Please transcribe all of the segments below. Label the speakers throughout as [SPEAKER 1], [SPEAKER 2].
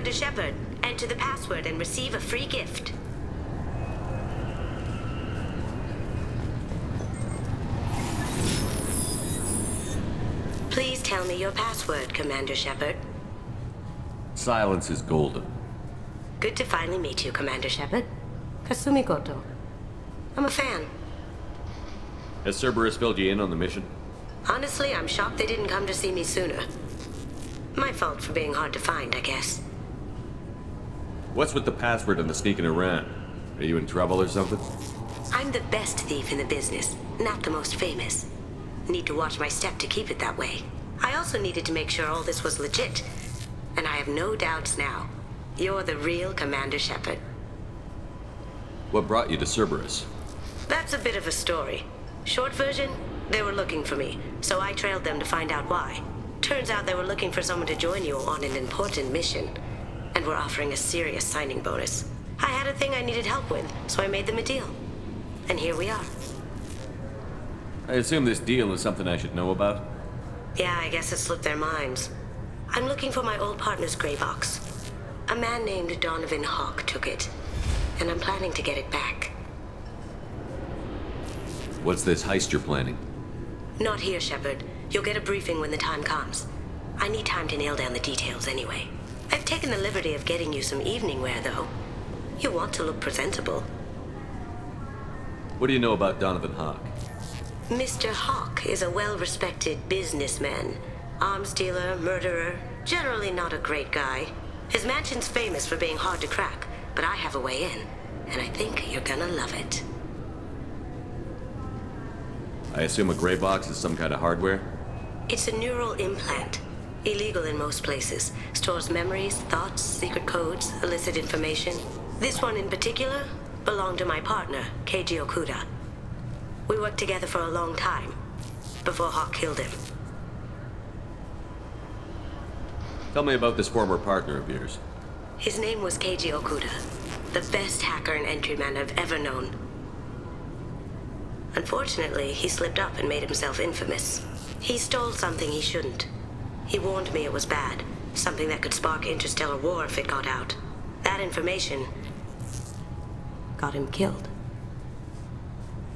[SPEAKER 1] Commander Shepard. Enter the password and receive a free gift. Please tell me your password, Commander Shepard.
[SPEAKER 2] Silence is golden.
[SPEAKER 1] Good to finally meet you, Commander Shepard. Kasumi Goto. I'm a fan.
[SPEAKER 2] Has Cerberus filled you in on the mission?
[SPEAKER 1] Honestly, I'm shocked they didn't come to see me sooner. My fault for being hard to find, I guess.
[SPEAKER 2] What's with the password and the sneaking around? Are you in trouble or something?
[SPEAKER 1] I'm the best thief in the business, not the most famous. Need to watch my step to keep it that way. I also needed to make sure all this was legit. And I have no doubts now. You're the real Commander Shepard.
[SPEAKER 2] What brought you to Cerberus?
[SPEAKER 1] That's a bit of a story. Short version, they were looking for me, so I trailed them to find out why. Turns out they were looking for someone to join you on an important mission, and were offering a serious signing bonus. I had a thing I needed help with, so I made them a deal. And here we are.
[SPEAKER 2] I assume this deal is something I should know about?
[SPEAKER 1] Yeah, I guess it slipped their minds. I'm looking for my old partner's gray box. A man named Donovan Hawk took it, and I'm planning to get it back.
[SPEAKER 2] What's this heist you're planning?
[SPEAKER 1] Not here, Shepard. You'll get a briefing when the time comes. I need time to nail down the details anyway. I've taken the liberty of getting you some evening wear, though. You want to look presentable.
[SPEAKER 2] What do you know about Donovan Hawk?
[SPEAKER 1] Mr. Hawk is a well-respected businessman. Arms dealer, murderer, generally not a great guy. His mansion's famous for being hard to crack, but I have a way in, and I think you're gonna love it.
[SPEAKER 2] I assume a gray box is some kind of hardware?
[SPEAKER 1] It's a neural implant. Illegal in most places. Stores memories, thoughts, secret codes, illicit information. This one in particular belonged to my partner, Keiji Okuda. We worked together for a long time, before Hawk killed him.
[SPEAKER 2] Tell me about this former partner of yours.
[SPEAKER 1] His name was Keiji Okuda, the best hacker and entryman I've ever known. Unfortunately, he slipped up and made himself infamous. He stole something he shouldn't. He warned me it was bad, something that could spark interstellar war if it got out. That information got him killed.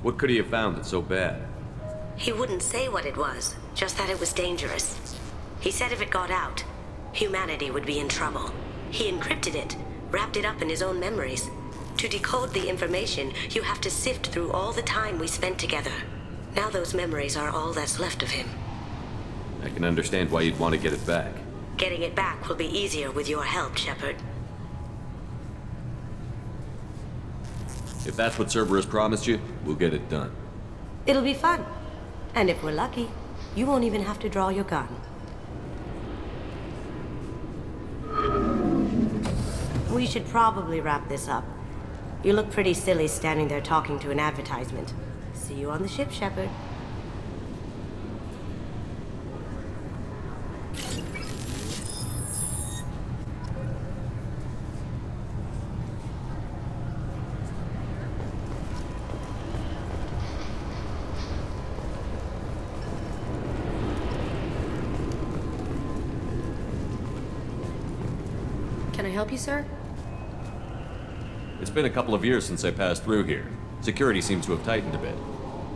[SPEAKER 2] What could he have found that's so bad?
[SPEAKER 1] He wouldn't say what it was, just that it was dangerous. He said if it got out, humanity would be in trouble. He encrypted it, wrapped it up in his own memories. To decode the information, you have to sift through all the time we spent together. Now those memories are all that's left of him.
[SPEAKER 2] I can understand why you'd want to get it back.
[SPEAKER 1] Getting it back will be easier with your help, Shepard.
[SPEAKER 2] If that's what Cerberus promised you, we'll get it done.
[SPEAKER 1] It'll be fun. And if we're lucky, you won't even have to draw your gun. We should probably wrap this up. You look pretty silly standing there talking to an advertisement. See you on the ship, Shepard.
[SPEAKER 3] Can I help you, sir?
[SPEAKER 2] It's been a couple of years since I passed through here. Security seems to have tightened a bit.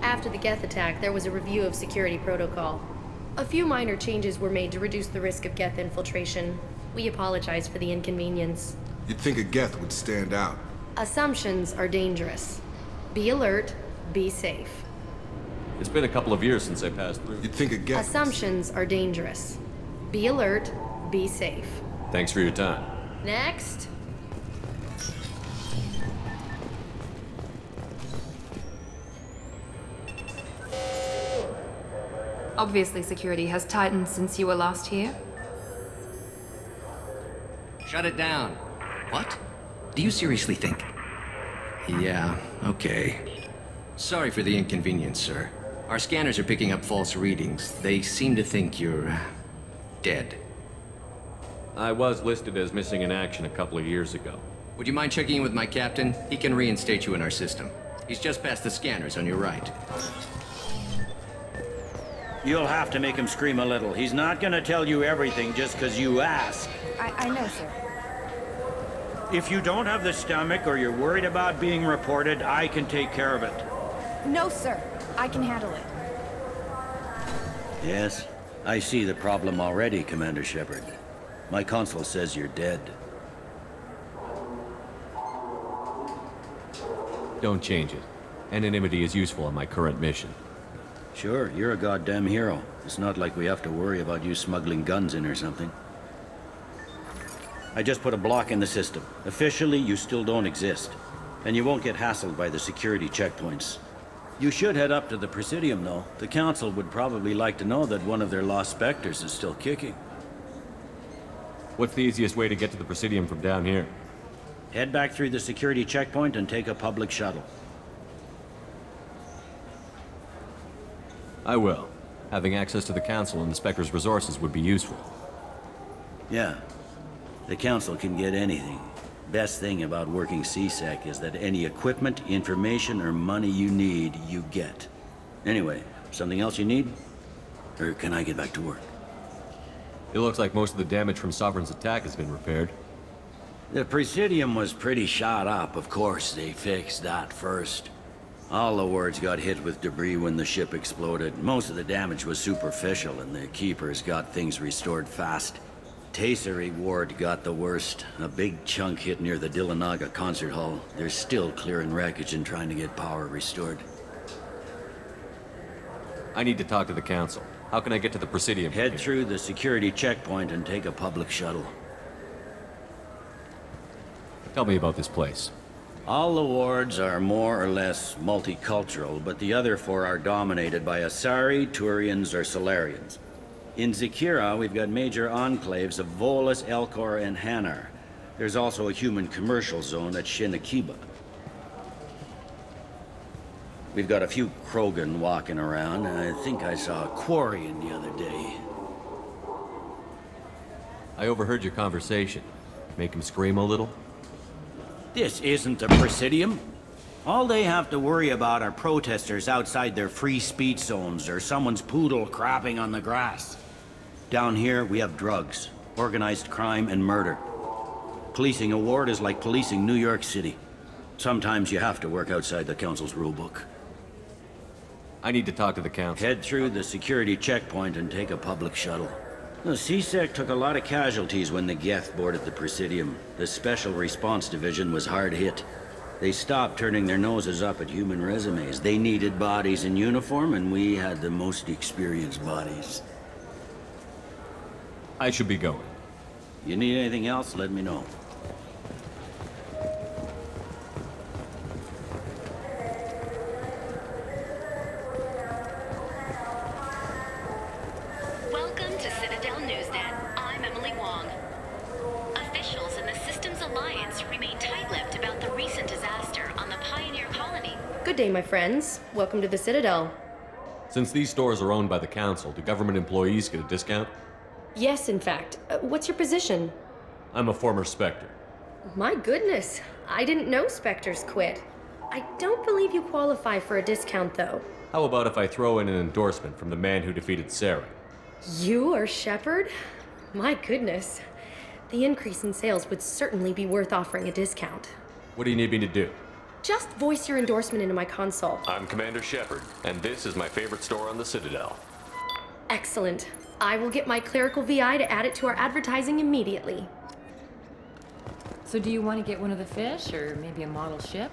[SPEAKER 3] After the Geth attack, there was a review of security protocol. A few minor changes were made to reduce the risk of Geth infiltration. We apologize for the inconvenience.
[SPEAKER 4] You'd think a Geth would stand out.
[SPEAKER 3] Assumptions are dangerous. Be alert, be safe.
[SPEAKER 2] It's been a couple of years since I passed through.
[SPEAKER 4] You'd think a Geth...
[SPEAKER 3] Assumptions are dangerous. Be alert, be safe.
[SPEAKER 2] Thanks for your time.
[SPEAKER 3] Next.
[SPEAKER 5] Obviously, security has tightened since you were last here.
[SPEAKER 6] Shut it down. What? Do you seriously think? Yeah, okay. Sorry for the inconvenience, sir. Our scanners are picking up false readings. They seem to think you're... dead.
[SPEAKER 2] I was listed as missing in action a couple of years ago.
[SPEAKER 6] Would you mind checking in with my captain? He can reinstate you in our system. He's just past the scanners on your right.
[SPEAKER 7] You'll have to make him scream a little. He's not gonna tell you everything just because you ask.
[SPEAKER 8] I know, sir.
[SPEAKER 7] If you don't have the stomach or you're worried about being reported, I can take care of it.
[SPEAKER 8] No, sir. I can handle it.
[SPEAKER 9] Yes, I see the problem already, Commander Shepard. My consul says you're dead.
[SPEAKER 2] Don't change it. Anonymity is useful on my current mission.
[SPEAKER 9] Sure, you're a goddamn hero. It's not like we have to worry about you smuggling guns in or something. I just put a block in the system. Officially, you still don't exist. And you won't get hassled by the security checkpoints. You should head up to the Presidium, though. The Council would probably like to know that one of their lost Spectres is still kicking.
[SPEAKER 2] What's the easiest way to get to the Presidium from down here?
[SPEAKER 9] Head back through the security checkpoint and take a public shuttle.
[SPEAKER 2] I will. Having access to the Council and the Spectre's resources would be useful.
[SPEAKER 9] Yeah. The Council can get anything. Best thing about working CSEC is that any equipment, information, or money you need, you get. Anyway, something else you need? Or can I get back to work?
[SPEAKER 2] It looks like most of the damage from Sovereign's attack has been repaired.
[SPEAKER 9] The Presidium was pretty shot up. Of course, they fixed that first. All the wards got hit with debris when the ship exploded. Most of the damage was superficial, and the Keepers got things restored fast. Tasery Ward got the worst. A big chunk hit near the Dillanaga concert hall. They're still clearing wreckage and trying to get power restored.
[SPEAKER 2] I need to talk to the Council. How can I get to the Presidium?
[SPEAKER 9] Head through the security checkpoint and take a public shuttle.
[SPEAKER 2] Tell me about this place.
[SPEAKER 9] All the wards are more or less multicultural, but the other four are dominated by Asari, Turians, or Solarians. In Zakira, we've got major enclaves of Volus, Elcor, and Hanar. There's also a human commercial zone at Shinakiba. We've got a few Krogan walking around, and I think I saw a Quarian the other day.
[SPEAKER 2] I overheard your conversation. Make him scream a little?
[SPEAKER 9] This isn't the Presidium. All they have to worry about are protesters outside their free speech zones or someone's poodle crapping on the grass. Down here, we have drugs, organized crime, and murder. Policing a ward is like policing New York City. Sometimes you have to work outside the Council's rulebook.
[SPEAKER 2] I need to talk to the Council.
[SPEAKER 9] Head through the security checkpoint and take a public shuttle. The CSEC took a lot of casualties when the Geth boarded the Presidium. The Special Response Division was hard hit. They stopped turning their noses up at human resumes. They needed bodies in uniform, and we had the most experienced bodies.
[SPEAKER 2] I should be going.
[SPEAKER 9] You need anything else, let me know.
[SPEAKER 10] Welcome to Citadel Newsnet. I'm Emily Wong. Officials in the Systems Alliance remain tight-lipped about the recent disaster on the Pioneer colony.
[SPEAKER 3] Good day, my friends. Welcome to the Citadel.
[SPEAKER 2] Since these stores are owned by the Council, do government employees get a discount?
[SPEAKER 3] Yes, in fact. What's your position?
[SPEAKER 2] I'm a former Spectre.
[SPEAKER 3] My goodness. I didn't know Spectres quit. I don't believe you qualify for a discount, though.
[SPEAKER 2] How about if I throw in an endorsement from the man who defeated Sarah?
[SPEAKER 3] You are Shepard? My goodness. The increase in sales would certainly be worth offering a discount.
[SPEAKER 2] What do you need me to do?
[SPEAKER 3] Just voice your endorsement into my console.
[SPEAKER 2] I'm Commander Shepard, and this is my favorite store on the Citadel.
[SPEAKER 3] Excellent. I will get my clerical VI to add it to our advertising immediately.
[SPEAKER 11] So do you want to get one of the fish, or maybe a model ship?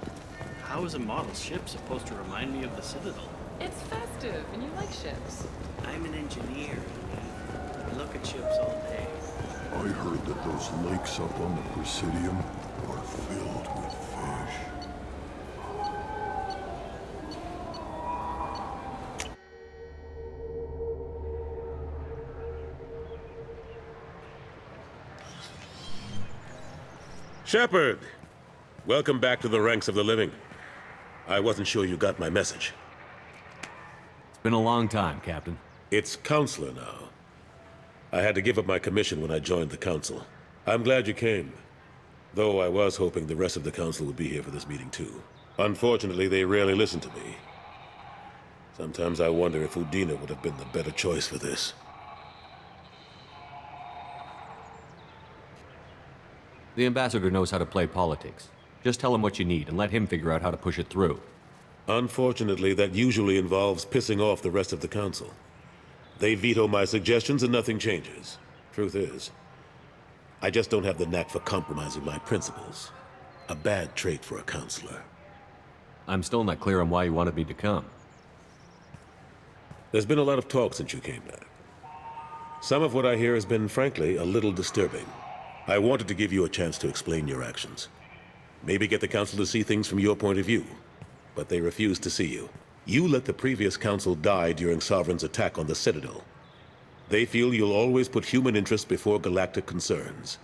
[SPEAKER 12] How is a model ship supposed to remind me of the Citadel?
[SPEAKER 11] It's festive, and you like ships.
[SPEAKER 12] I'm an engineer. I look at ships all day.
[SPEAKER 13] I heard that those lakes up on the Presidium are filled with fish.
[SPEAKER 14] Shepard! Welcome back to the ranks of the living. I wasn't sure you got my message.
[SPEAKER 2] It's been a long time, Captain.
[SPEAKER 14] It's Counselor now. I had to give up my commission when I joined the Council. I'm glad you came. Though I was hoping the rest of the Council would be here for this meeting too. Unfortunately, they rarely listen to me. Sometimes I wonder if Udina would have been the better choice for this.
[SPEAKER 2] The ambassador knows how to play politics. Just tell him what you need and let him figure out how to push it through.
[SPEAKER 14] Unfortunately, that usually involves pissing off the rest of the council. They veto my suggestions and nothing changes. Truth is, I just don't have the knack for compromising my principles. A bad trait for a counselor.
[SPEAKER 2] I'm still not clear on why you wanted me to come.
[SPEAKER 14] There's been a lot of talk since you came back. Some of what I hear has been, frankly, a little disturbing. I wanted to give you a chance to explain your actions. Maybe get the council to see things from your point of view. But they refuse to see you. You let the previous council die during Sovereign's attack on the Citadel. They feel you'll always put human interest before galactic concerns.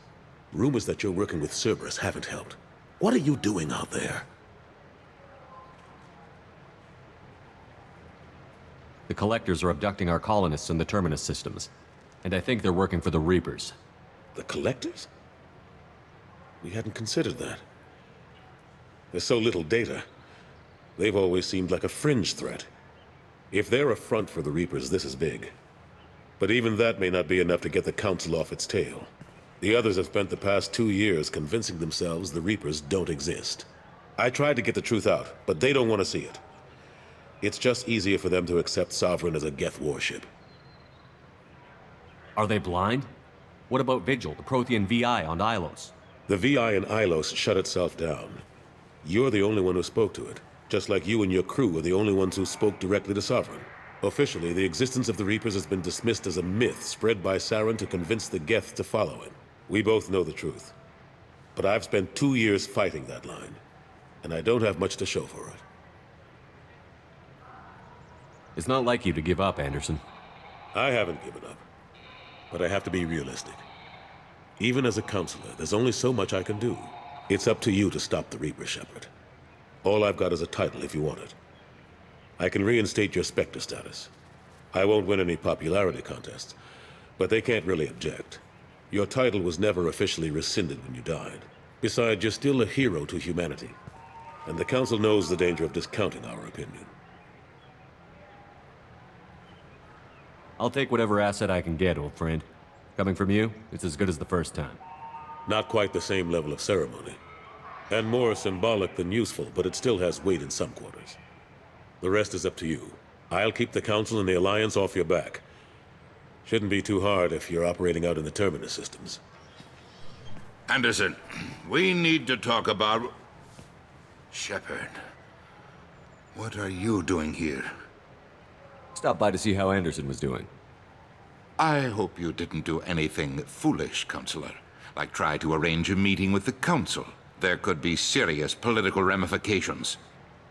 [SPEAKER 14] Rumors that you're working with Cerberus haven't helped. What are you doing out there?
[SPEAKER 2] The Collectors are abducting our colonists in the Terminus systems. And I think they're working for the Reapers.
[SPEAKER 14] The Collectors? We hadn't considered that. There's so little data. They've always seemed like a fringe threat. If they're a front for the Reapers, this is big. But even that may not be enough to get the Council off its tail. The others have spent the past 2 years convincing themselves the Reapers don't exist. I tried to get the truth out, but they don't want to see it. It's just easier for them to accept Sovereign as a Geth warship.
[SPEAKER 2] Are they blind? What about Vigil, the Prothean VI on Ilos?
[SPEAKER 14] The VI in Ilos shut itself down. You're the only one who spoke to it, just like you and your crew are the only ones who spoke directly to Sovereign. Officially, the existence of the Reapers has been dismissed as a myth spread by Saren to convince the Geth to follow him. We both know the truth. But I've spent 2 years fighting that line, and I don't have much to show for it.
[SPEAKER 2] It's not like you to give up, Anderson.
[SPEAKER 14] I haven't given up, but I have to be realistic. Even as a counselor, there's only so much I can do. It's up to you to stop the Reaper, Shepard. All I've got is a title if you want it. I can reinstate your Spectre status. I won't win any popularity contests, but they can't really object. Your title was never officially rescinded when you died. Besides, you're still a hero to humanity, and the Council knows the danger of discounting our opinion.
[SPEAKER 2] I'll take whatever asset I can get, old friend. Coming from you, it's as good as the first time.
[SPEAKER 14] Not quite the same level of ceremony. And more symbolic than useful, but it still has weight in some quarters. The rest is up to you. I'll keep the Council and the Alliance off your back. Shouldn't be too hard if you're operating out in the Terminus systems.
[SPEAKER 15] Anderson, we need to talk about... Shepard, what are you doing here?
[SPEAKER 2] Stopped by to see how Anderson was doing.
[SPEAKER 15] I hope you didn't do anything foolish, Counselor. Like try to arrange a meeting with the Council. There could be serious political ramifications.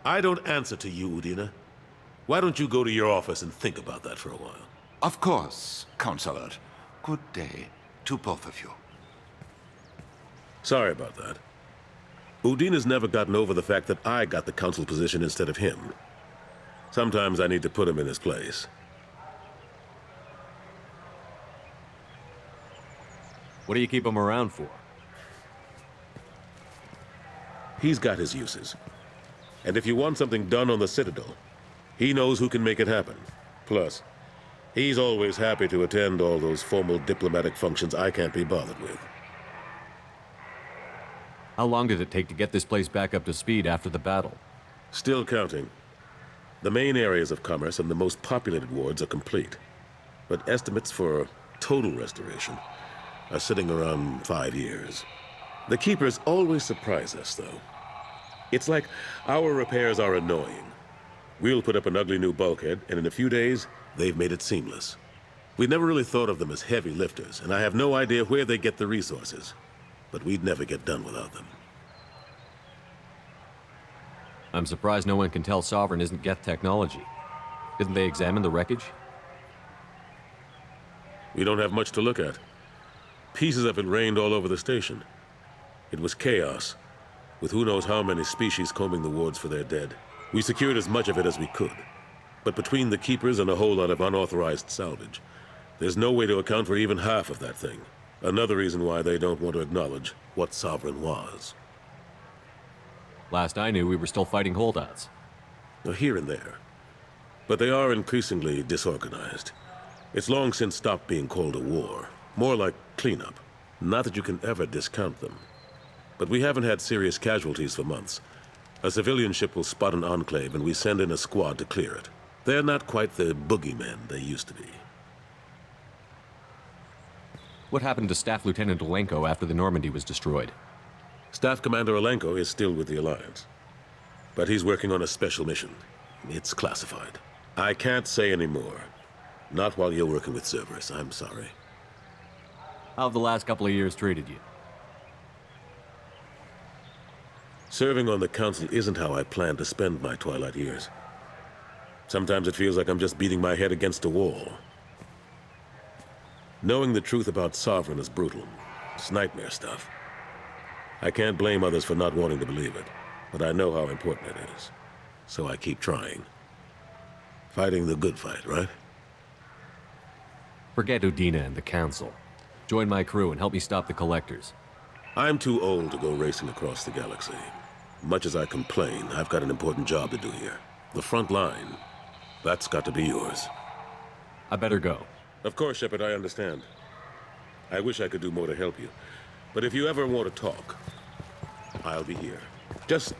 [SPEAKER 14] I don't answer to you, Udina. Why don't you go to your office and think about that for a while?
[SPEAKER 15] Of course, Counselor. Good day to both of you.
[SPEAKER 14] Sorry about that. Udina's never gotten over the fact that I got the Council position instead of him. Sometimes I need to put him in his place.
[SPEAKER 2] What do you keep him around for?
[SPEAKER 14] He's got his uses. And if you want something done on the Citadel, he knows who can make it happen. Plus, he's always happy to attend all those formal diplomatic functions I can't be bothered with.
[SPEAKER 2] How long did it take to get this place back up to speed after the battle?
[SPEAKER 14] Still counting. The main areas of commerce and the most populated wards are complete. But estimates for total restoration are sitting around 5 years. The Keepers always surprise us, though. It's like our repairs are annoying. We'll put up an ugly new bulkhead, and in a few days, they've made it seamless. We never really thought of them as heavy lifters, and I have no idea where they get the resources. But we'd never get done without them.
[SPEAKER 2] I'm surprised no one can tell Sovereign isn't Geth technology. Didn't they examine the wreckage?
[SPEAKER 14] We don't have much to look at. Pieces of it rained all over the station. It was chaos, with who knows how many species combing the wards for their dead. We secured as much of it as we could. But between the Keepers and a whole lot of unauthorized salvage, there's no way to account for even half of that thing. Another reason why they don't want to acknowledge what Sovereign was.
[SPEAKER 2] Last I knew, we were still fighting holdouts.
[SPEAKER 14] Here and there. But they are increasingly disorganized. It's long since stopped being called a war. More like cleanup. Not that you can ever discount them. but we haven't had serious casualties for months. A civilian ship will spot an enclave, and we send in a squad to clear it. They're not quite the boogeymen they used to be.
[SPEAKER 2] What happened to Staff Lieutenant Olenko after the Normandy was destroyed?
[SPEAKER 14] Staff Commander Olenko is still with the Alliance. But he's working on a special mission. It's classified. I can't say any more. Not while you're working with Cerberus, I'm sorry.
[SPEAKER 2] How have the last couple of years treated you?
[SPEAKER 14] Serving on the Council isn't how I plan to spend my twilight years. Sometimes it feels like I'm just beating my head against a wall. Knowing the truth about Sovereign is brutal. It's nightmare stuff. I can't blame others for not wanting to believe it, but I know how important it is. So I keep trying. Fighting the good fight, right?
[SPEAKER 2] Forget Udina and the Council. Join my crew and help me stop the Collectors.
[SPEAKER 14] I'm too old to go racing across the galaxy. Much as I complain, I've got an important job to do here. The front line. That's got to be yours.
[SPEAKER 2] I better go.
[SPEAKER 14] Of course, Shepard, I understand. I wish I could do more to help you. But if you ever want to talk, I'll be here. Just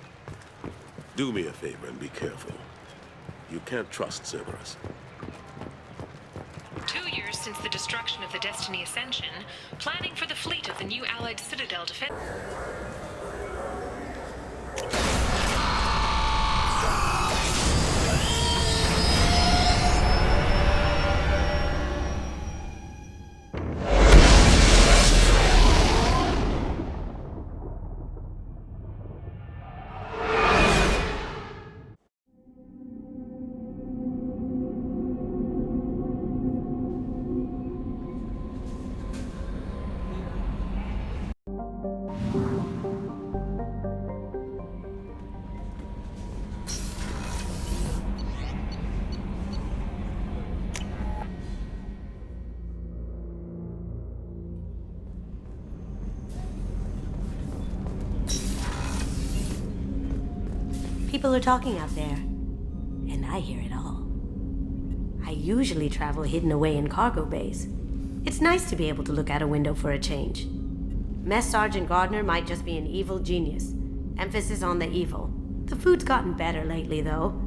[SPEAKER 14] do me a favor and be careful. You can't trust Cerberus.
[SPEAKER 16] 2 years since the destruction of the Destiny Ascension, planning for the fleet of the new Allied Citadel defense.
[SPEAKER 1] People are talking out there, and I hear it all. I usually travel hidden away in cargo bays. It's nice to be able to look out a window for a change. Mess Sergeant Gardner might just be an evil genius. Emphasis on the evil. The food's gotten better lately, though.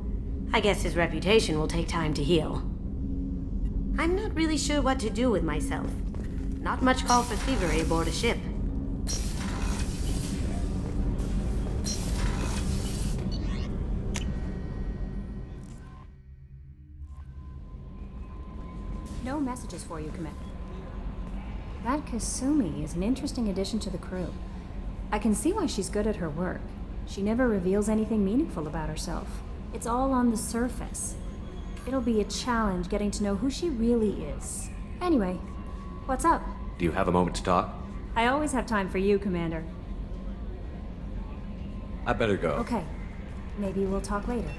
[SPEAKER 1] I guess his reputation will take time to heal. I'm not really sure what to do with myself. Not much call for thievery aboard a ship.
[SPEAKER 17] No messages for you, Commander. That Kasumi is an interesting addition to the crew. I can see why she's good at her work. She never reveals anything meaningful about herself. It's all on the surface. It'll be a challenge getting to know who she really is. Anyway, what's up?
[SPEAKER 2] Do you have a moment to talk?
[SPEAKER 17] I always have time for you, Commander.
[SPEAKER 2] I better go.
[SPEAKER 17] Okay. Maybe we'll talk later.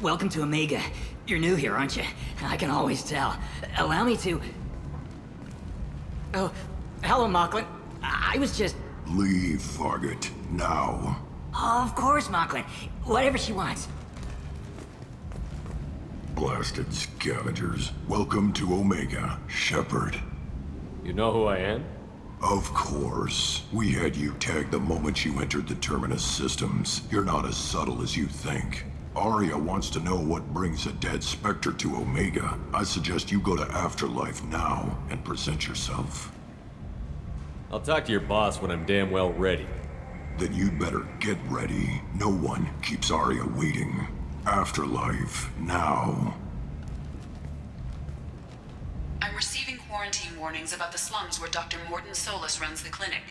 [SPEAKER 18] welcome to Omega. You're new here, aren't you? I can always tell. Allow me to... Oh, hello, Moklan. I was just...
[SPEAKER 13] Leave, Fargate. Now.
[SPEAKER 18] Of course, Moklan. Whatever she wants.
[SPEAKER 13] Blasted scavengers. Welcome to Omega, Shepard.
[SPEAKER 2] You know who I am?
[SPEAKER 13] Of course. We had you tagged the moment you entered the Terminus systems. You're not as subtle as you think. Aria wants to know what brings a dead Spectre to Omega. I suggest you go to Afterlife now and present yourself.
[SPEAKER 2] I'll talk to your boss when I'm damn well ready.
[SPEAKER 13] Then you'd better get ready. No one keeps Aria waiting. Afterlife, now.
[SPEAKER 19] I'm receiving quarantine warnings about the slums where Dr. Mordin Solus runs the clinic.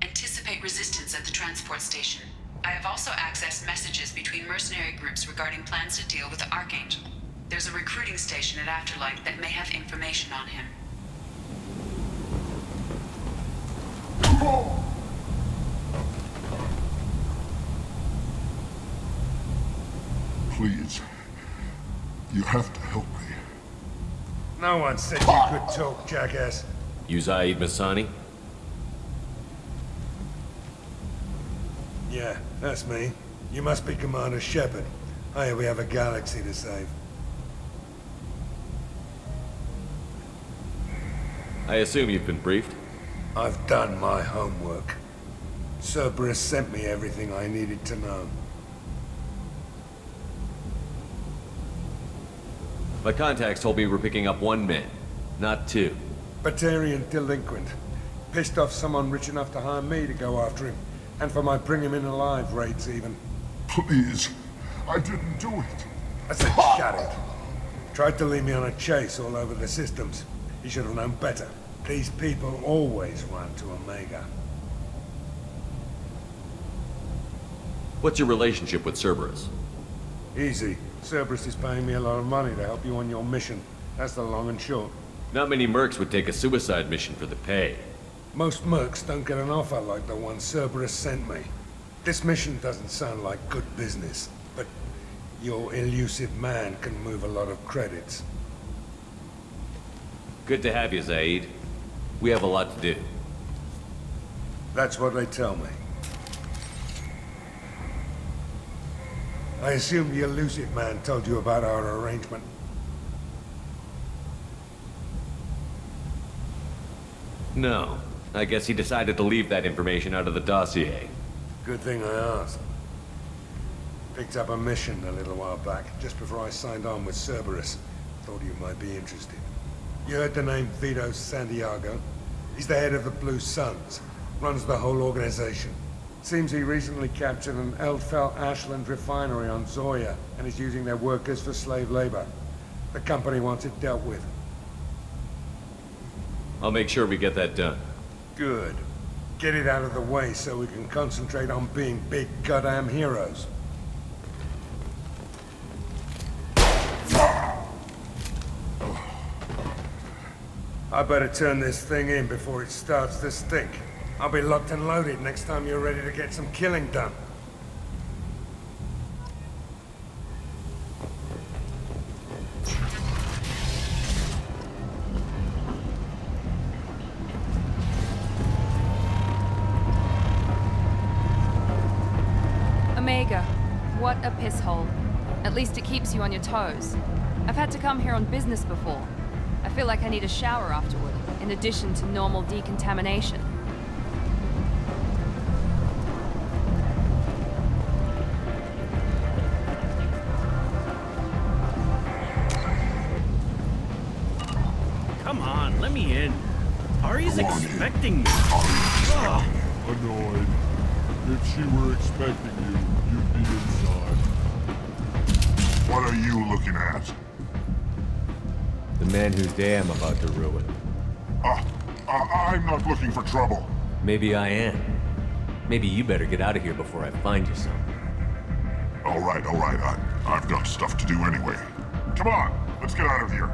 [SPEAKER 19] Anticipate resistance at the transport station. I have also accessed messages between mercenary groups regarding plans to deal with the Archangel. There's a recruiting station at Afterlife that may have information on him.
[SPEAKER 13] Please. You have to help me.
[SPEAKER 20] No one said you could talk, jackass.
[SPEAKER 2] You Zaeed Massani?
[SPEAKER 20] Yeah, that's me. You must be Commander Shepard. Hey, we have a galaxy to save.
[SPEAKER 2] I assume you've been briefed?
[SPEAKER 20] I've done my homework. Cerberus sent me everything I needed to know.
[SPEAKER 2] My contacts told me we're picking up 1 man, not 2.
[SPEAKER 20] Batarian delinquent. Pissed off someone rich enough to hire me to go after him. And for my bring him in alive raids even.
[SPEAKER 13] Please. I didn't do it.
[SPEAKER 20] I said shut it. Tried to lead me on a chase all over the systems. He should have known better. These people always run to Omega.
[SPEAKER 2] What's your relationship with Cerberus?
[SPEAKER 20] Easy. Cerberus is paying me a lot of money to help you on your mission. That's the long and short.
[SPEAKER 2] Not many mercs would take a suicide mission for the pay.
[SPEAKER 20] Most mercs don't get an offer like the one Cerberus sent me. This mission doesn't sound like good business, but your Illusive Man can move a lot of credits.
[SPEAKER 2] Good to have you, Zaeed. We have a lot to do.
[SPEAKER 20] That's what they tell me. I assume the Illusive Man told you about our arrangement.
[SPEAKER 2] No. I guess he decided to leave that information out of the dossier.
[SPEAKER 20] Good thing I asked. Picked up a mission a little while back, just before I signed on with Cerberus. Thought you might be interested. You heard the name Vido Santiago? He's the head of the Blue Suns. Runs the whole organization. Seems he recently captured an Eldfell Ashland refinery on Zorya and is using their workers for slave labor. The company wants it dealt with.
[SPEAKER 2] I'll make sure we get that done.
[SPEAKER 20] Good. Get it out of the way so we can concentrate on being big goddamn heroes. I better turn this thing in before it starts to stink. I'll be locked and loaded next time you're ready to get some killing done.
[SPEAKER 5] Omega, what a piss hole. At least it keeps you on your toes. I've had to come here on business before. I feel like I need a shower afterward, in addition to normal decontamination.
[SPEAKER 7] Come on, let me in. Aria's expecting me.
[SPEAKER 13] Annoyed. If she were expecting you, you'd be inside. What are you looking at?
[SPEAKER 2] The man whose day I'm about to ruin.
[SPEAKER 13] I'm not looking for trouble.
[SPEAKER 2] Maybe I am. Maybe you better get out of here before I find you some.
[SPEAKER 13] All right. I've got stuff to do anyway. Come on, let's get out of here.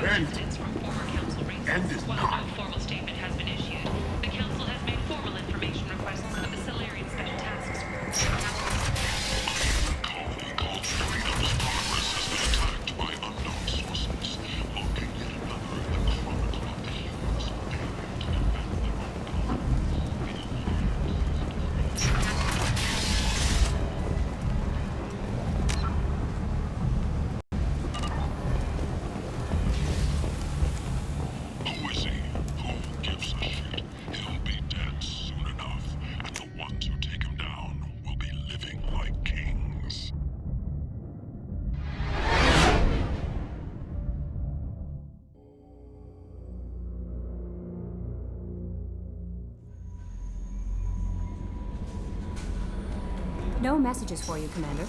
[SPEAKER 16] resistance from former council races. While no formal statement has been issued, the council has made formal information requests of the Solarian Special Tasks Group.
[SPEAKER 17] No messages for you, Commander.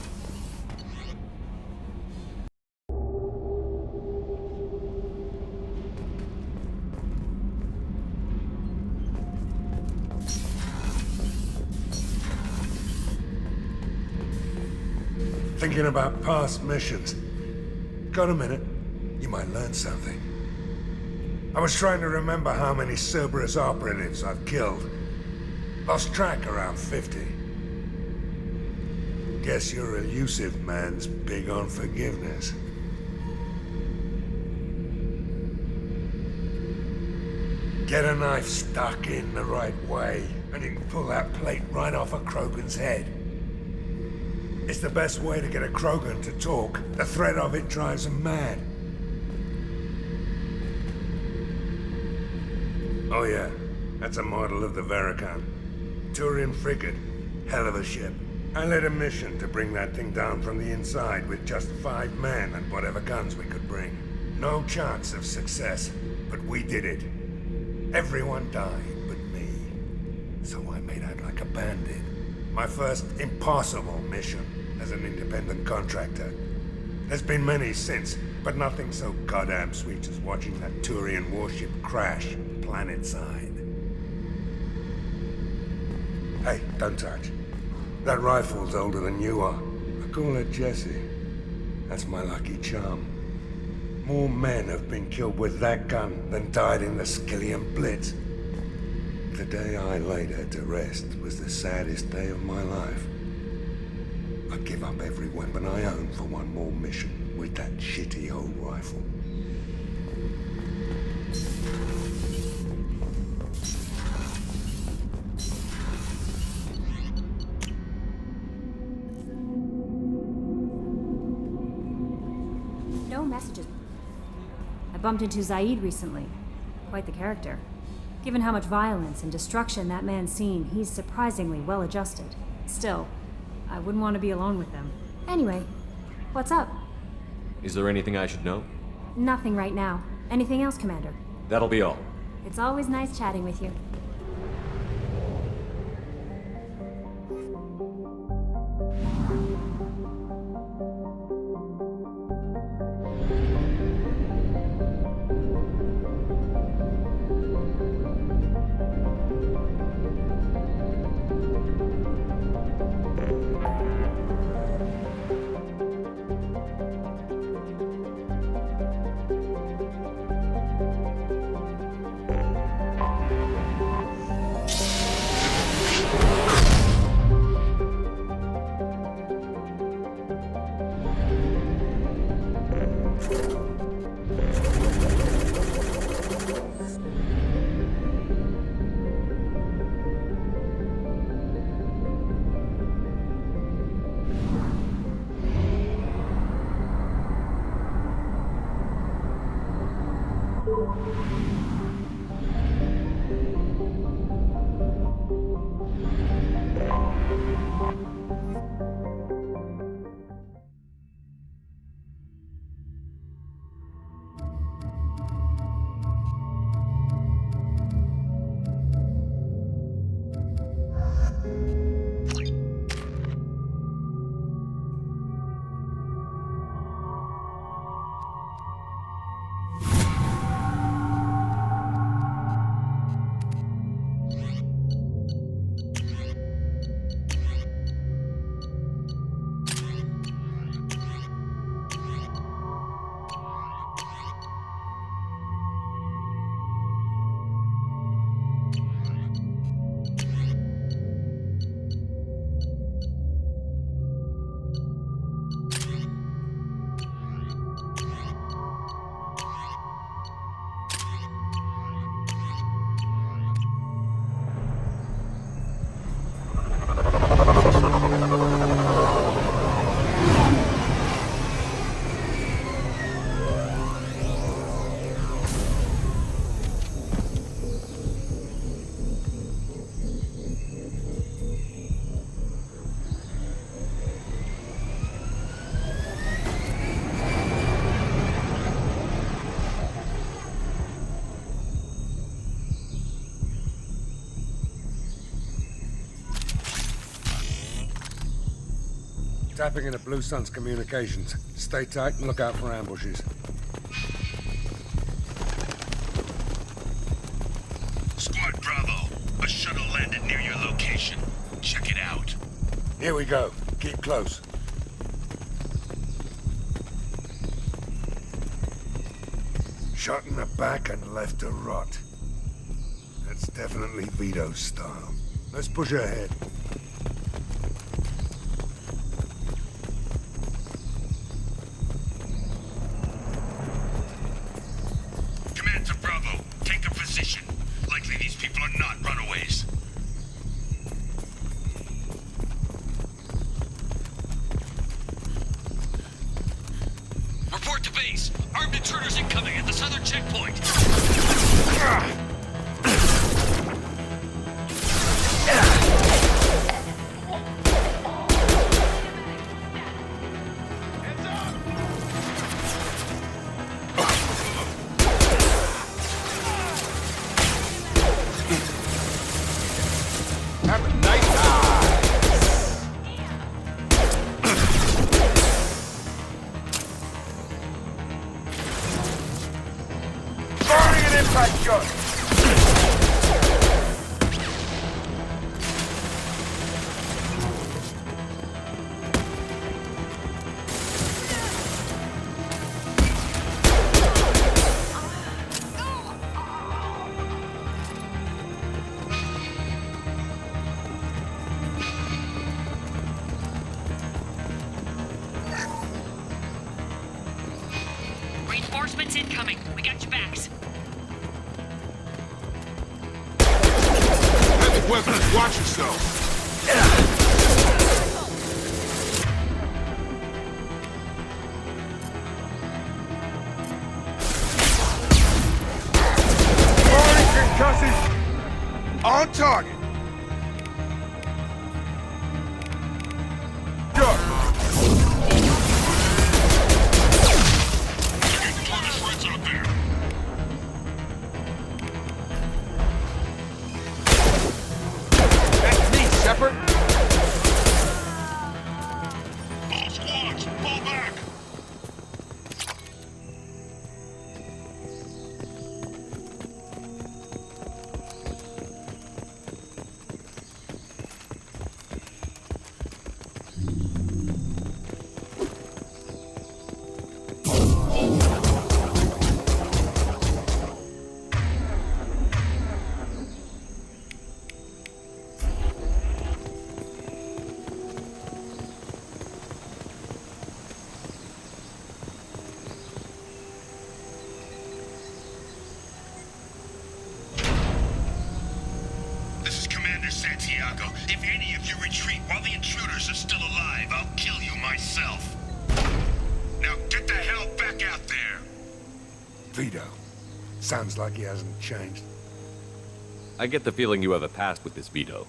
[SPEAKER 20] Thinking about past missions. Got a minute? You might learn something. I was trying to remember how many Cerberus operatives I've killed. Lost track around 50. Guess your Illusive Man's big on forgiveness. Get a knife stuck in the right way, and you can pull that plate right off a Krogan's head. It's the best way to get a Krogan to talk. The threat of it drives them mad. Oh yeah, that's a model of the Paragon. Turian frigate. Hell of a ship. I led a mission to bring that thing down from the inside with just 5 men and whatever guns we could bring. No chance of success, but we did it. Everyone died but me. So I made out like a bandit. My first impossible mission as an independent contractor. There's been many since, but nothing so goddamn sweet as watching that Turian warship crash planet-side. Hey, don't touch. That rifle's older than you are. I call it Jesse. That's my lucky charm. More men have been killed with that gun than died in the Skillian Blitz. The day I laid her to rest was the saddest day of my life. I'd give up every weapon I own for one more mission with that shitty old rifle.
[SPEAKER 17] No messages. I bumped into Zaeed recently. Quite the character. Given how much violence and destruction that man's seen, he's surprisingly well adjusted. Still, I wouldn't want to be alone with them. Anyway, what's up?
[SPEAKER 2] Is there anything I should know?
[SPEAKER 17] Nothing right now. Anything else, Commander?
[SPEAKER 2] That'll be all.
[SPEAKER 17] It's always nice chatting with you.
[SPEAKER 20] Tapping into Blue Sun's communications. Stay tight and look out for ambushes.
[SPEAKER 21] Squad Bravo, a shuttle landed near your location. Check it out.
[SPEAKER 20] Here we go. Keep close. Shot in the back and left to rot. That's definitely Vido's style. Let's push ahead.
[SPEAKER 21] Command to Bravo, take a position. Likely these people are not runaways. Report to base. Armed intruders incoming at the southern checkpoint.
[SPEAKER 20] Have a nice firing an impact shot.
[SPEAKER 16] Reinforcements incoming. We got your backs.
[SPEAKER 4] Heavy weapons, watch yourself.
[SPEAKER 20] Firing concussive. On target.
[SPEAKER 4] That's me, Shepard.
[SPEAKER 21] All squads, pull back. This is Commander Santiago. If any of you retreat while the intruders are still alive, I'll kill you myself. Now get the hell back out there.
[SPEAKER 20] Vido. Sounds like he hasn't changed.
[SPEAKER 2] I get the feeling you have a past with this Vido.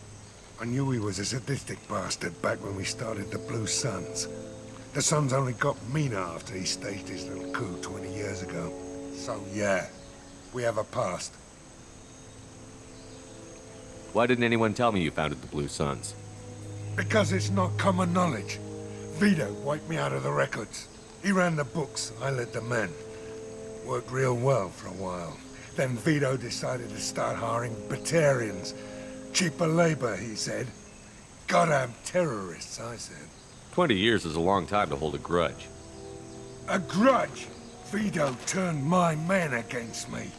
[SPEAKER 20] I knew he was a sadistic bastard back when we started the Blue Suns. The Suns only got meaner after he staged his little coup 20 years ago. So yeah, we have a past.
[SPEAKER 2] Why didn't anyone tell me you founded the Blue Suns?
[SPEAKER 20] Because it's not common knowledge. Vido wiped me out of the records. He ran the books, I led the men. Worked real well for a while. Then Vido decided to start hiring Batarians. Cheaper labor, he said. Goddamn terrorists, I said.
[SPEAKER 2] 20 years is a long time to hold a grudge.
[SPEAKER 20] A grudge? Vido turned my men against me.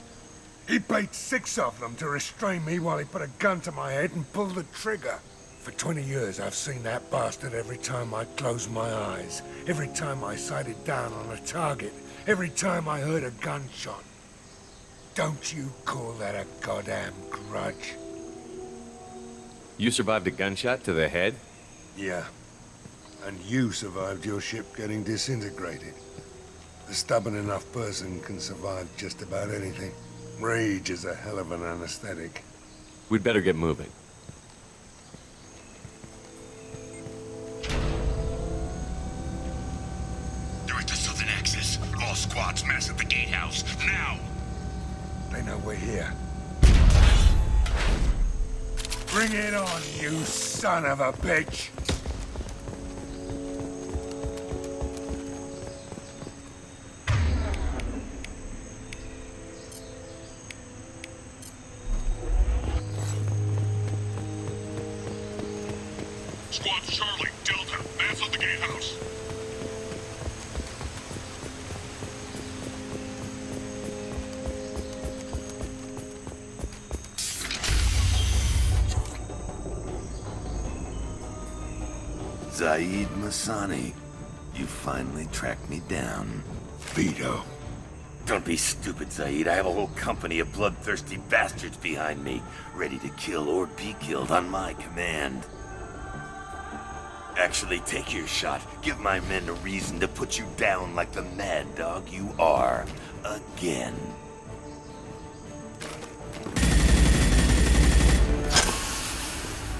[SPEAKER 20] He paid 6 of them to restrain me while he put a gun to my head and pulled the trigger. For 20 years, I've seen that bastard every time I closed my eyes. Every time I sighted down on a target. Every time I heard a gunshot. Don't you call that a goddamn grudge?
[SPEAKER 2] You survived a gunshot to the head?
[SPEAKER 20] Yeah. And you survived your ship getting disintegrated. A stubborn enough person can survive just about anything. Rage is a hell of an anesthetic.
[SPEAKER 2] We'd better get moving.
[SPEAKER 21] They're at the southern axis. All squads mass at the gatehouse. Now!
[SPEAKER 20] They know we're here. Bring it on, you son of a bitch!
[SPEAKER 21] Squad Charlie, Delta. Man's on the gatehouse.
[SPEAKER 6] Zaeed Massani, you finally tracked me down.
[SPEAKER 13] Vido.
[SPEAKER 6] Don't be stupid, Zaeed. I have a whole company of bloodthirsty bastards behind me, ready to kill or be killed on my command. Actually, take your shot. Give my men a reason to put you down like the mad dog you are. Again.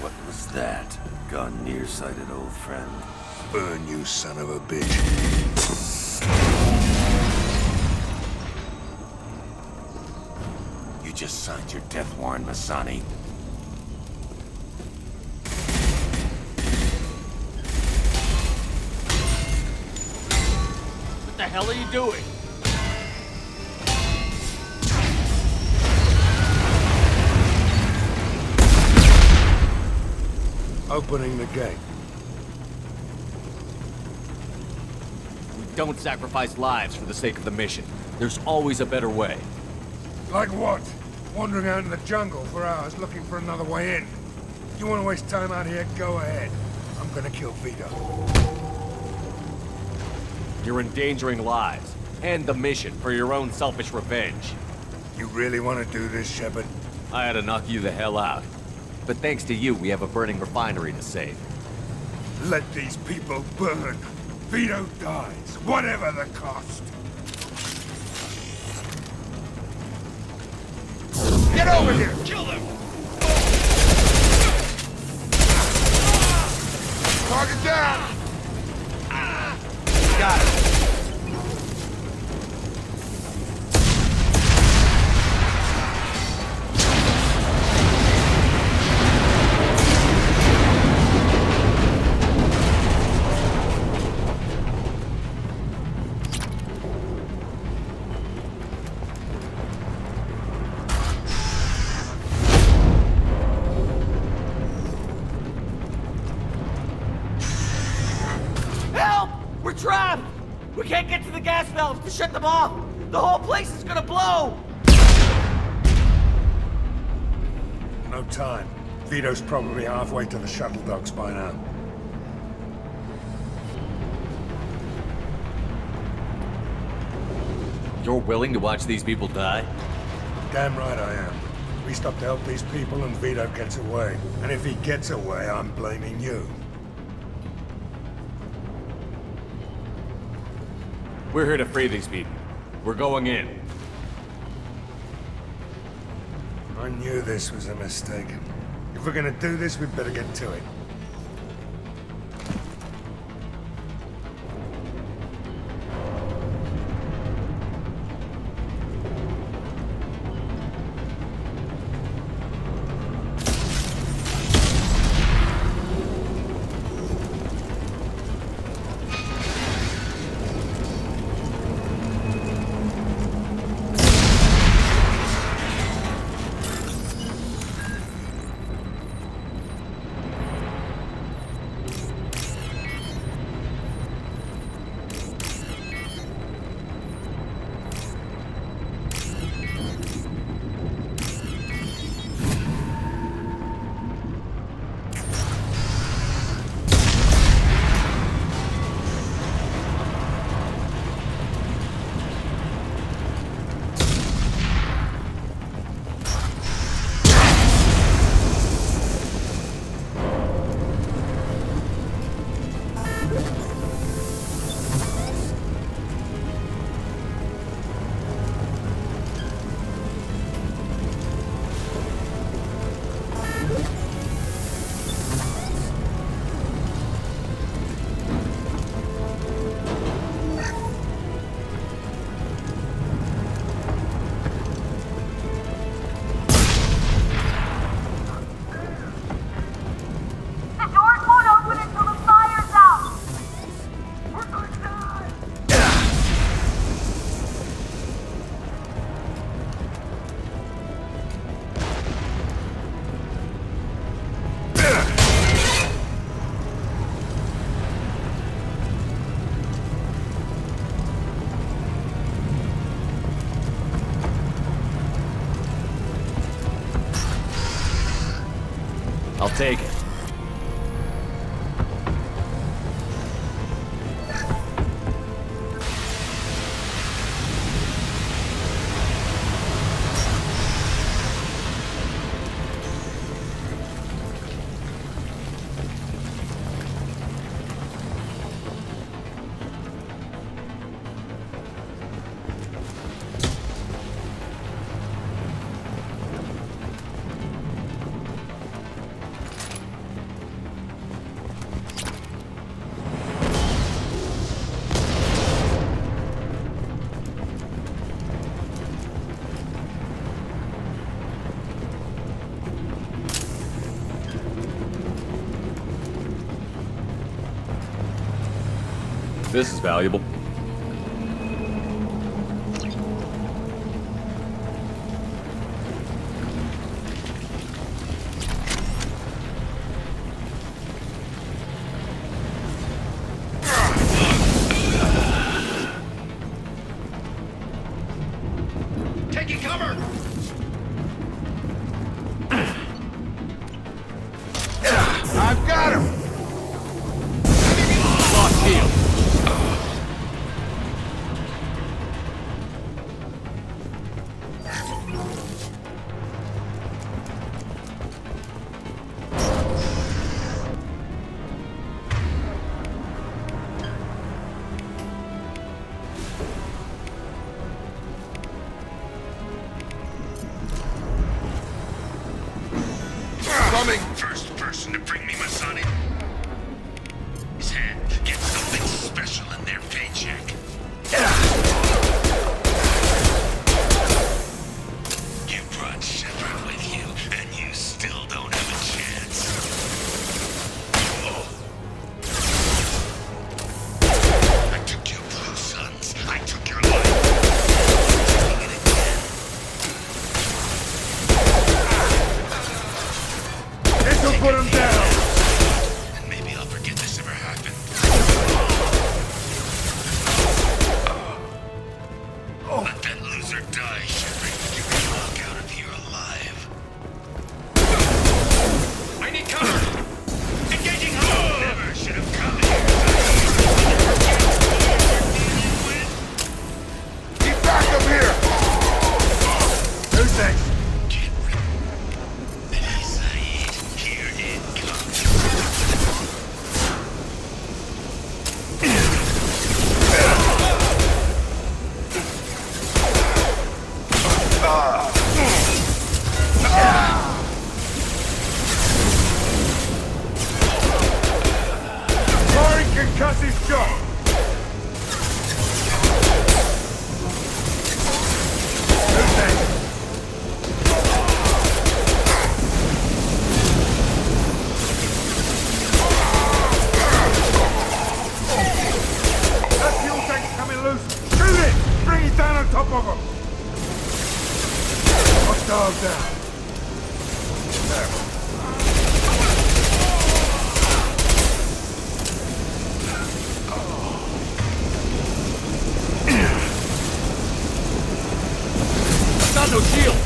[SPEAKER 6] What was that? Gone nearsighted, old friend.
[SPEAKER 13] Burn, you son of a bitch.
[SPEAKER 6] You just signed your death warrant, Massani.
[SPEAKER 22] What the hell are you doing?
[SPEAKER 20] Opening the gate.
[SPEAKER 2] We don't sacrifice lives for the sake of the mission. There's always a better way.
[SPEAKER 20] Like what? Wandering out in the jungle for hours looking for another way in. You want to waste time out here? Go ahead. I'm gonna kill Vido.
[SPEAKER 2] You're endangering lives and the mission for your own selfish revenge.
[SPEAKER 20] You really want to do this, Shepard?
[SPEAKER 2] I had to knock you the hell out. But thanks to you, we have a burning refinery to save.
[SPEAKER 20] Let these people burn. Vido dies, whatever the cost. Get over here!
[SPEAKER 21] Kill them!
[SPEAKER 20] Target down!
[SPEAKER 22] Got it. We're trapped! We can't get to the gas valves to shut them off! The whole place is gonna blow!
[SPEAKER 20] No time. Vido's probably halfway to the shuttle docks by now.
[SPEAKER 2] You're willing to watch these people die?
[SPEAKER 20] Damn right I am. We stop to help these people and Vido gets away. And if he gets away, I'm blaming you.
[SPEAKER 2] We're here to free these people. We're going in.
[SPEAKER 20] I knew this was a mistake. If we're gonna do this, we'd better get to it.
[SPEAKER 2] take it. This is valuable.
[SPEAKER 21] Taking cover!
[SPEAKER 4] I've got him!
[SPEAKER 2] Lost shield.
[SPEAKER 21] First person to bring me Massani. His hand gets something special in their paycheck. You brought Shepard with you, and you still don't have a chance. I took your blue sons. I took your life. Taking it again.
[SPEAKER 4] This'll put him down!
[SPEAKER 21] And maybe I'll forget this ever happened. Let that loser die, Shepard. You can walk out of here alive. I need cover! Engaging home! Never should have come here.
[SPEAKER 4] Keep back up here! Who's next?
[SPEAKER 21] Zaeed, here it comes.
[SPEAKER 4] Firing concussive shot! Who's next? That fuel tank's coming loose! Shoot it! Bring it down on top of him! Hostile down. There.
[SPEAKER 2] Got no shield.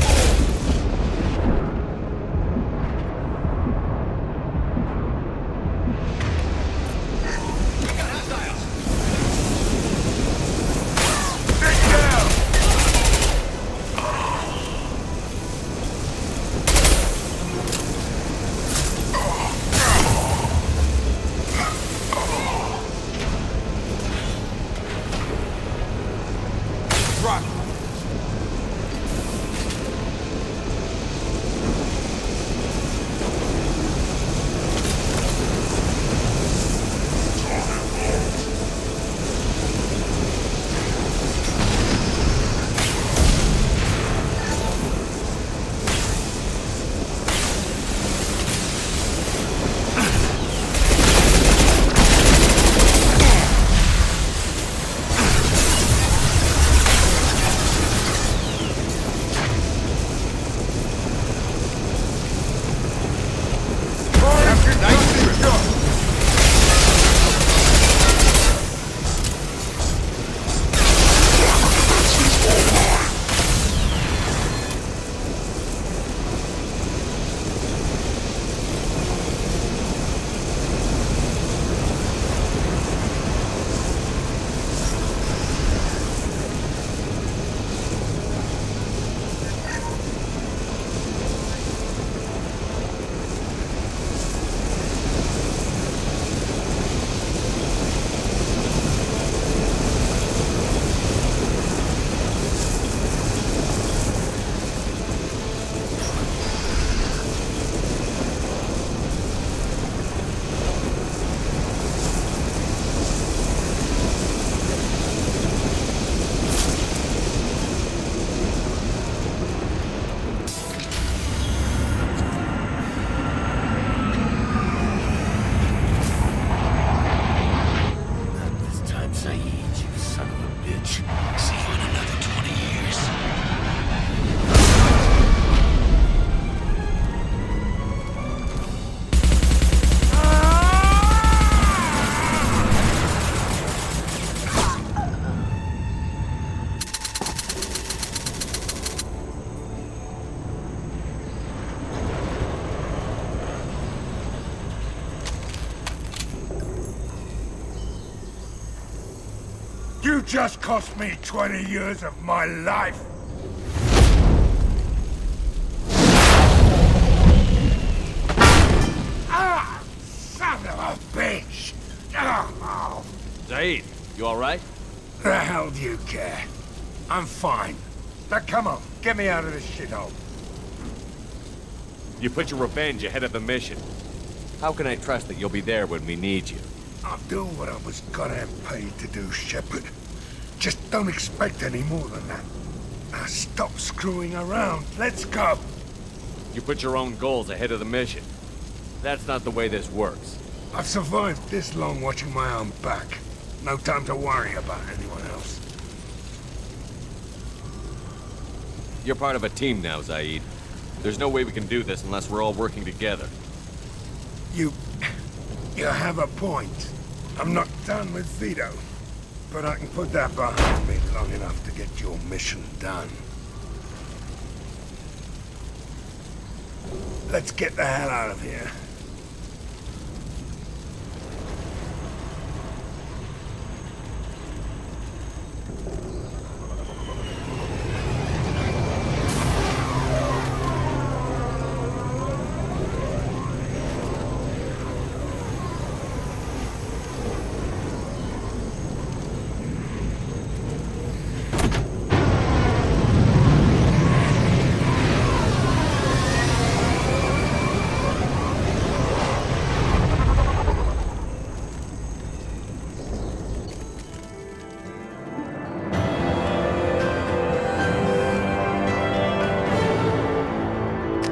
[SPEAKER 4] Take down! just cost me 20 years of my life. Ah! Son of a bitch! Oh.
[SPEAKER 2] Zaeed, you alright?
[SPEAKER 4] The hell do you care? I'm fine. Now come on, get me out of this shithole.
[SPEAKER 2] You put your revenge ahead of the mission. How can I trust that you'll be there when we need you?
[SPEAKER 4] I'll do what I was goddamn paid to do, Shepard. Just don't expect any more than that. Now stop screwing around. Let's go.
[SPEAKER 2] You put your own goals ahead of the mission. That's not the way this works.
[SPEAKER 4] I've survived this long watching my own back. No time to worry about anyone else.
[SPEAKER 2] You're part of a team now, Zaeed. There's no way we can do this unless we're all working together.
[SPEAKER 4] You have a point. I'm not done with Vido, but I can put that behind me long enough to get your mission done. Let's get the hell out of here.